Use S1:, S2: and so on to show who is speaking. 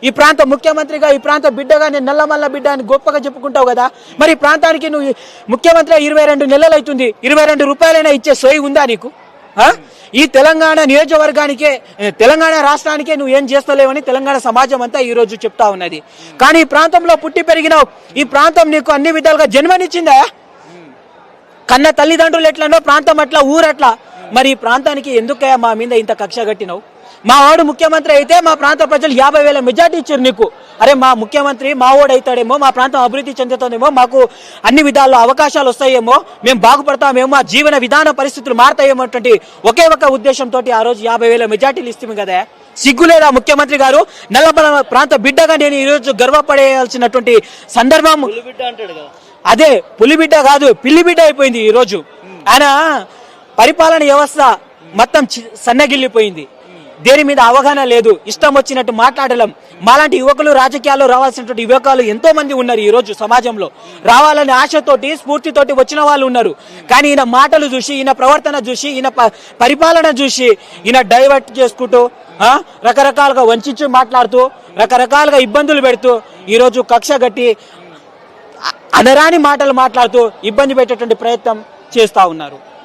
S1: ఈ ప్రాంత ముఖ్యమంత్రిగా, ఈ ప్రాంత బిడ్డగా నేను నల్లమల్ల బిడ్డ అని గొప్పగా చెప్పుకుంటావు కదా. మరి ఈ ప్రాంతానికి నువ్వు ముఖ్యమంత్రి 22 నెలలు అవుతుంది, 22 రూపాయలైనా ఇచ్చే సోయి ఉందా నీకు? ఈ తెలంగాణ నియోజకవర్గానికే, తెలంగాణ రాష్ట్రానికే నువ్వు ఏం చేస్తలేవని తెలంగాణ సమాజం అంతా ఈ రోజు చెప్తా ఉన్నది. కానీ ఈ ప్రాంతంలో పుట్టి పెరిగినావు, ఈ ప్రాంతం నీకు అన్ని విధాలుగా జన్మనిచ్చిందా? కన్న తల్లిదండ్రులు ఎట్లనో ప్రాంతం అట్లా, ఊరట్లా. మరి ఈ ప్రాంతానికి ఎందుకయ్యా మా మీద ఇంత కక్ష కట్టినావు? మా వాడు ముఖ్యమంత్రి అయితే మా ప్రాంత ప్రజలు 50,000 మెజార్టీ ఇచ్చారు నీకు. అరే మా ముఖ్యమంత్రి మా వాడు అవుతాడేమో, మా ప్రాంతం అభివృద్ధి చెందుతుందేమో, మాకు అన్ని విధాల్లో అవకాశాలు వస్తాయేమో, మేము బాగుపడతామేమో, మా జీవన విధాన పరిస్థితులు మారుతాయేమో అటువంటి ఒకే ఒక ఉద్దేశంతో ఆ రోజు 50,000 మెజార్టీలు ఇస్తాము కదా. సిగ్గులేదా ముఖ్యమంత్రి గారు? నల్లమల ప్రాంత బిడ్డగా నేను ఈరోజు గర్వపడేయాల్సినటువంటి సందర్భం. అదే పులిబిడ్డ కాదు, పిల్లిబిడ్డ అయిపోయింది ఈ రోజు. ఆయన పరిపాలన వ్యవస్థ మొత్తం సన్నగిల్లిపోయింది. దేని మీద అవగాహన లేదు, ఇష్టం వచ్చినట్టు మాట్లాడలేం. మాలాంటి యువకులు రాజకీయాల్లో రావాల్సినటువంటి యువకులు ఎంతో మంది ఉన్నారు ఈ రోజు సమాజంలో. రావాలనే ఆశతోటి, స్ఫూర్తితోటి వచ్చిన వాళ్ళు ఉన్నారు. కానీ ఈయన మాటలు చూసి, ఈయన ప్రవర్తన చూసి, ఈయన పరిపాలన చూసి ఈయన డైవర్ట్ చేసుకుంటూ, రకరకాలుగా వంచి మాట్లాడుతూ, రకరకాలుగా ఇబ్బందులు పెడుతూ ఈరోజు కక్ష గట్టి అనరాని మాటలు మాట్లాడుతూ ఇబ్బంది పెట్టేటువంటి ప్రయత్నం చేస్తా ఉన్నారు.